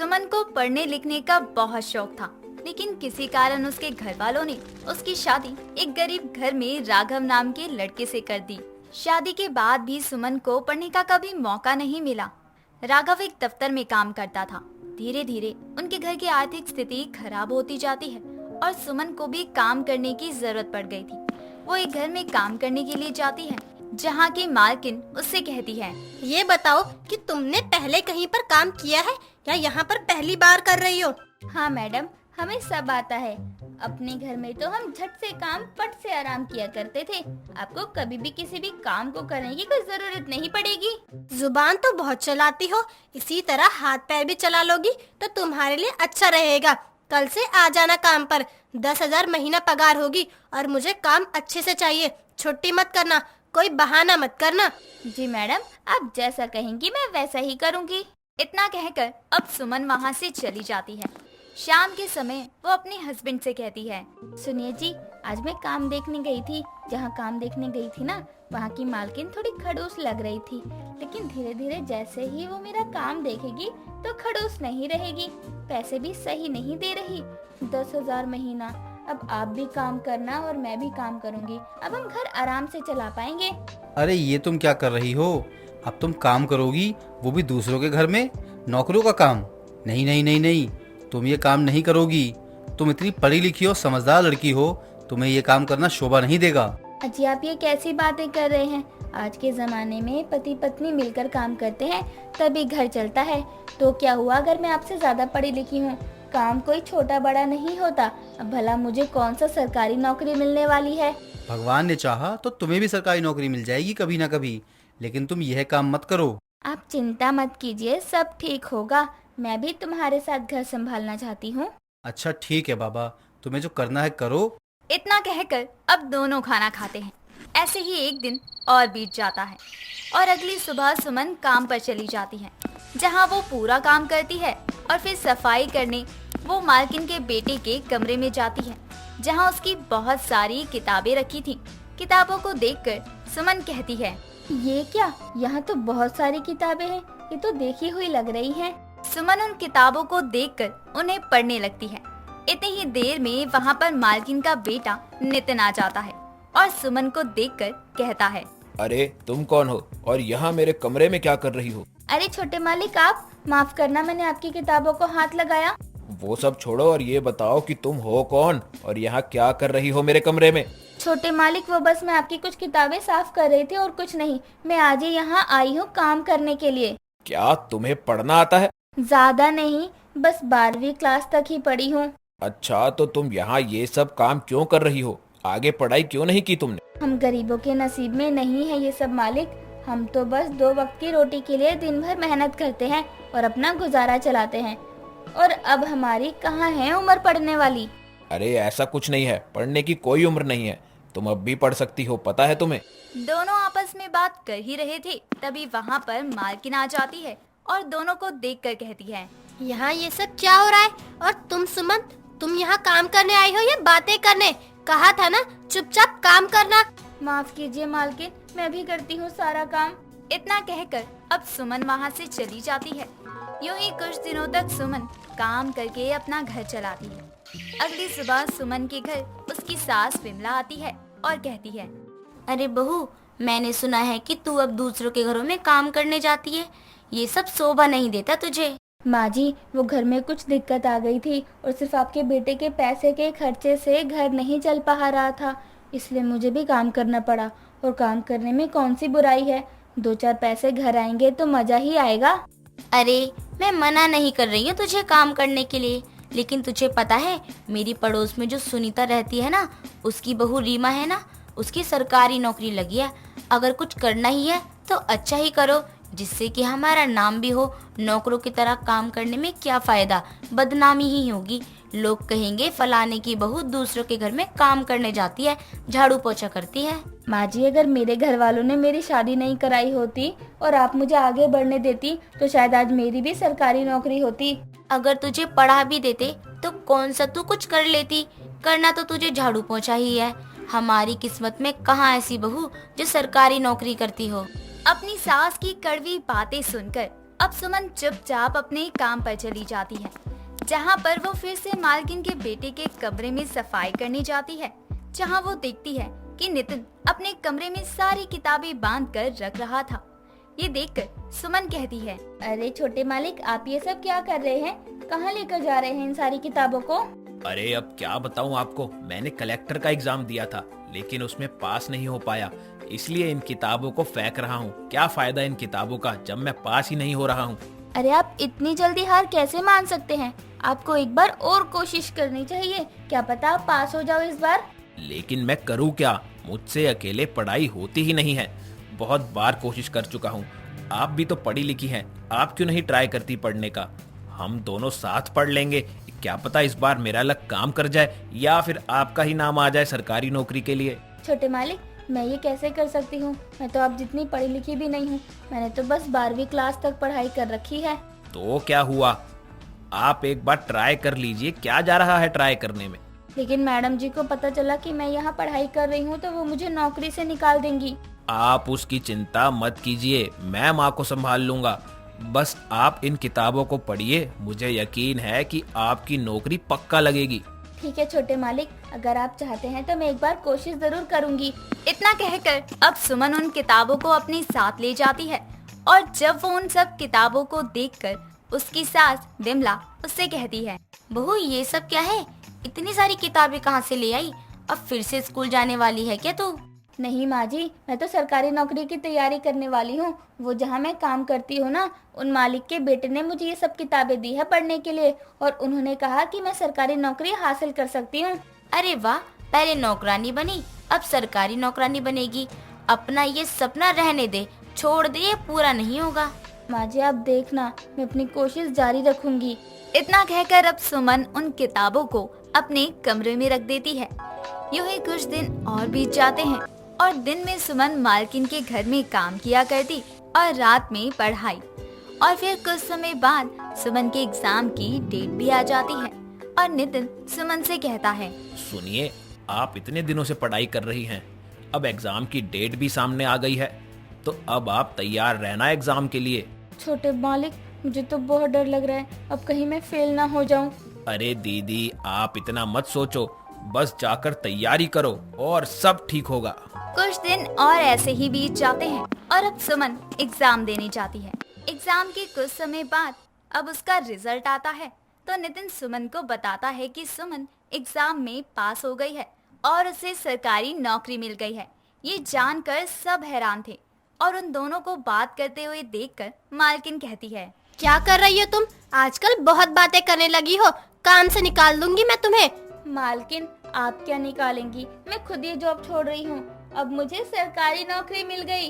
सुमन को पढ़ने लिखने का बहुत शौक था, लेकिन किसी कारण उसके घर वालों ने उसकी शादी एक गरीब घर में राघव नाम के लड़के से कर दी। शादी के बाद भी सुमन को पढ़ने का कभी मौका नहीं मिला। राघव एक दफ्तर में काम करता था। धीरे धीरे उनके घर की आर्थिक स्थिति खराब होती जाती है और सुमन को भी काम करने की जरूरत पड़ गई थी। वो एक घर में काम करने के लिए जाती है, जहाँ की मालकिन उससे कहती है, ये बताओ कि तुमने पहले कहीं पर काम किया है या यहाँ पर पहली बार कर रही हो? हाँ मैडम, हमें सब आता है। अपने घर में तो हम झट से काम पट से आराम किया करते थे। आपको कभी भी किसी भी काम को करने की कोई जरूरत नहीं पड़ेगी। जुबान तो बहुत चलाती हो, इसी तरह हाथ पैर भी चला लोगी तो तुम्हारे लिए अच्छा रहेगा। कल से आ जाना काम पर। 10,000 महीना पगार होगी और मुझे काम अच्छे से चाहिए। छुट्टी मत करना, कोई बहाना मत करना। जी मैडम, आप जैसा कहेंगी मैं वैसा ही करूँगी। इतना कहकर अब सुमन वहाँ से चली जाती है। शाम के समय वो अपने हस्बैंड से कहती है, सुनिए जी, आज मैं काम देखने गई थी। जहाँ काम देखने गई थी ना, वहाँ की मालकिन थोड़ी खड़ूस लग रही थी, लेकिन धीरे धीरे जैसे ही वो मेरा काम देखेगी तो खड़ूस नहीं रहेगी। पैसे भी सही नहीं दे रही। 10,000 महीना। अब आप भी काम करना और मैं भी काम करूँगी। अब हम घर आराम से चला पाएंगे। अरे ये तुम क्या कर रही हो? अब तुम काम करोगी, वो भी दूसरों के घर में, नौकरों का काम? नहीं नहीं नहीं नहीं, तुम ये काम नहीं करोगी। तुम इतनी पढ़ी लिखी हो, समझदार लड़की हो, तुम्हें ये काम करना शोभा नहीं देगा। अजी आप ये कैसी बातें कर रहे हैं? आज के जमाने में पति पत्नी मिलकर काम करते हैं तभी घर चलता है। तो क्या हुआ अगर मैं आपसे ज्यादा पढ़ी लिखी हूँ? काम कोई छोटा बड़ा नहीं होता। अब भला मुझे कौन सा सरकारी नौकरी मिलने वाली है? भगवान ने चाहा तो तुम्हें भी सरकारी नौकरी मिल जाएगी कभी ना कभी, लेकिन तुम यह काम मत करो। आप चिंता मत कीजिए, सब ठीक होगा। मैं भी तुम्हारे साथ घर संभालना चाहती हूँ। अच्छा ठीक है बाबा, तुम्हें जो करना है करो। इतना कहकर अब दोनों खाना खाते हैं। ऐसे ही एक दिन और बीत जाता है और अगली सुबह सुमन काम पर चली जाती है, जहाँ वो पूरा काम करती है और फिर सफाई करने वो मालकिन के बेटे के कमरे में जाती है, जहाँ उसकी बहुत सारी किताबें रखी थी। किताबों को देखकर सुमन कहती है, ये क्या, यहाँ तो बहुत सारी किताबें हैं, ये तो देखी हुई लग रही हैं। सुमन उन किताबों को देखकर उन्हें पढ़ने लगती है। इतनी ही देर में वहाँ पर मालकिन का बेटा नितिन आ जाता है और सुमन को देखकर कहता है, अरे तुम कौन हो और यहाँ मेरे कमरे में क्या कर रही हो? अरे छोटे मालिक, आप माफ करना, मैंने आपकी किताबों को हाथ लगाया। वो सब छोड़ो और ये बताओ कि तुम हो कौन और यहाँ क्या कर रही हो मेरे कमरे में? छोटे मालिक, वो बस मैं आपकी कुछ किताबें साफ कर रही थी और कुछ नहीं। मैं आज ही यहाँ आई हूँ काम करने के लिए। क्या तुम्हें पढ़ना आता है? ज्यादा नहीं, बस 12वीं क्लास तक ही पढ़ी हूँ। अच्छा, तो तुम यहाँ ये सब काम क्यों कर रही हो? आगे पढ़ाई क्यों नहीं की तुमने? हम गरीबों के नसीब में नहीं है ये सब मालिक। हम तो बस 2 वक्त की रोटी के लिए दिन भर मेहनत करते हैं और अपना गुजारा चलाते हैं। और अब हमारी कहाँ है उम्र पढ़ने वाली? अरे ऐसा कुछ नहीं है, पढ़ने की कोई उम्र नहीं है। तुम अब भी पढ़ सकती हो, पता है तुम्हें? दोनों आपस में बात कर ही रहे थे, तभी वहाँ पर मालकिन आ जाती है और दोनों को देखकर कहती है, यहाँ ये सब क्या हो रहा है? और तुम सुमन, तुम यहाँ काम करने आई हो या बातें करने? कहा था ना चुपचाप काम करना। माफ कीजिए मालकिन, मैं भी करती हूँ सारा काम। इतना कहकर अब सुमन वहाँ से चली जाती है। यूं ही कुछ दिनों तक सुमन काम करके अपना घर चलाती है। अगली सुबह सुमन के घर उसकी सास विमला आती है और कहती है, अरे बहू, मैंने सुना है कि तू अब दूसरों के घरों में काम करने जाती है। ये सब शोभा नहीं देता तुझे। माँ जी, वो घर में कुछ दिक्कत आ गई थी और सिर्फ आपके बेटे के पैसे के खर्चे से घर नहीं चल पा रहा था, इसलिए मुझे भी काम करना पड़ा। और काम करने में कौन सी बुराई है? 2-4 पैसे घर आएंगे तो मजा ही आएगा। अरे मैं मना नहीं कर रही हूँ तुझे काम करने के लिए, लेकिन तुझे पता है मेरी पड़ोस में जो सुनीता रहती है ना, उसकी बहू रीमा है ना, उसकी सरकारी नौकरी लगी है। अगर कुछ करना ही है तो अच्छा ही करो, जिससे कि हमारा नाम भी हो। नौकरों की तरह काम करने में क्या फायदा, बदनामी ही होगी। लोग कहेंगे फलाने की बहू दूसरों के घर में काम करने जाती है, झाड़ू पोछा करती है। माँ जी, अगर मेरे घर वालों ने मेरी शादी नहीं कराई होती और आप मुझे आगे बढ़ने देती तो शायद आज मेरी भी सरकारी नौकरी होती। अगर तुझे पढ़ा भी देते तो कौन सा तू कुछ कर लेती? करना तो तुझे झाड़ू पोछा ही है। हमारी किस्मत में कहाँ ऐसी बहू जो सरकारी नौकरी करती हो। अपनी सास की कड़वी बातें सुनकर अब सुमन चुपचाप अपने काम पर चली जाती है, जहाँ पर वो फिर से मालकिन के बेटे के कमरे में सफाई करने जाती है, जहाँ वो देखती है कि नितिन अपने कमरे में सारी किताबें बांध कर रख रहा था। ये देखकर सुमन कहती है, अरे छोटे मालिक, आप ये सब क्या कर रहे हैं? कहाँ लेकर जा रहे हैं इन सारी किताबों को? अरे अब क्या बताऊं आपको, मैंने कलेक्टर का एग्जाम दिया था लेकिन उसमें पास नहीं हो पाया, इसलिए इन किताबों को फेंक रहा हूँ। क्या फायदा इन किताबों का जब मैं पास ही नहीं हो रहा हूँ। अरे आप इतनी जल्दी हार कैसे मान सकते हैं? आपको एक बार और कोशिश करनी चाहिए, क्या पता आप पास हो जाओ इस बार। लेकिन मैं करूँ क्या, मुझसे अकेले पढ़ाई होती ही नहीं है। बहुत बार कोशिश कर चुका हूँ। आप भी तो पढ़ी लिखी हैं, आप क्यों नहीं ट्राई करती पढ़ने का? हम दोनों साथ पढ़ लेंगे, क्या पता इस बार मेरा लक काम कर जाए या फिर आपका ही नाम आ जाए सरकारी नौकरी के लिए। छोटे मालिक, मैं ये कैसे कर सकती हूँ? मैं तो आप जितनी पढ़ी लिखी भी नहीं हूँ, मैंने तो बस 12वीं क्लास तक पढ़ाई कर रखी है। तो क्या हुआ, आप एक बार ट्राई कर लीजिए, क्या जा रहा है ट्राई करने में। लेकिन मैडम जी को पता चला कि मैं यहाँ पढ़ाई कर रही हूँ तो वो मुझे नौकरी से निकाल देंगी। आप उसकी चिंता मत कीजिए, मैं माँ को संभाल लूंगा। बस आप इन किताबों को पढ़िए, मुझे यकीन है कि आपकी नौकरी पक्का लगेगी। ठीक है छोटे मालिक, अगर आप चाहते हैं तो मैं एक बार कोशिश जरूर करूंगी। इतना कहकर अब सुमन उन किताबों को अपने साथ ले जाती है और जब वो उन सब किताबों को देखकर उसकी सास विमला उससे कहती है, बहू ये सब क्या है? इतनी सारी किताबें कहाँ से ले आई? अब फिर से स्कूल जाने वाली है क्या तू? नहीं माँ जी, मैं तो सरकारी नौकरी की तैयारी करने वाली हूँ। वो जहाँ मैं काम करती हूँ ना, उन मालिक के बेटे ने मुझे ये सब किताबें दी है पढ़ने के लिए और उन्होंने कहा कि मैं सरकारी नौकरी हासिल कर सकती हूँ। अरे वाह, पहले नौकरानी बनी, अब सरकारी नौकरानी बनेगी। अपना ये सपना रहने दे, छोड़ दे, ये पूरा नहीं होगा। माँ जी आप देखना, मैं अपनी कोशिश जारी रखूंगी। इतना कहकर अब सुमन उन किताबों को अपने कमरे में रख देती है। यूं ही कुछ दिन और बीत जाते हैं और दिन में सुमन मालकिन के घर में काम किया करती और रात में पढ़ाई। और फिर कुछ समय बाद सुमन के एग्जाम की डेट भी आ जाती है और नितिन सुमन से कहता है, सुनिए, आप इतने दिनों से पढ़ाई कर रही हैं, अब एग्जाम की डेट भी सामने आ गई है, तो अब आप तैयार रहना एग्जाम के लिए। छोटे मालिक, मुझे तो बहुत डर लग रहा है, अब कहीं मैं फेल ना हो जाऊं। अरे दीदी, आप इतना मत सोचो, बस जाकर तैयारी करो और सब ठीक होगा। कुछ दिन और ऐसे ही बीत जाते हैं और अब सुमन एग्जाम देने जाती है। एग्जाम के कुछ समय बाद अब उसका रिजल्ट आता है तो नितिन सुमन को बताता है कि सुमन एग्जाम में पास हो गई है और उसे सरकारी नौकरी मिल गई है। ये जानकर सब हैरान थे और उन दोनों को बात करते हुए देखकर मालकिन कहती है, क्या कर रही हो तुम? आजकल बहुत बातें करने लगी हो, काम से निकाल दूंगी मैं तुम्हें। मालकिन, आप क्या निकालेंगी? मैं खुद ही जॉब छोड़ रही हूँ, अब मुझे सरकारी नौकरी मिल गई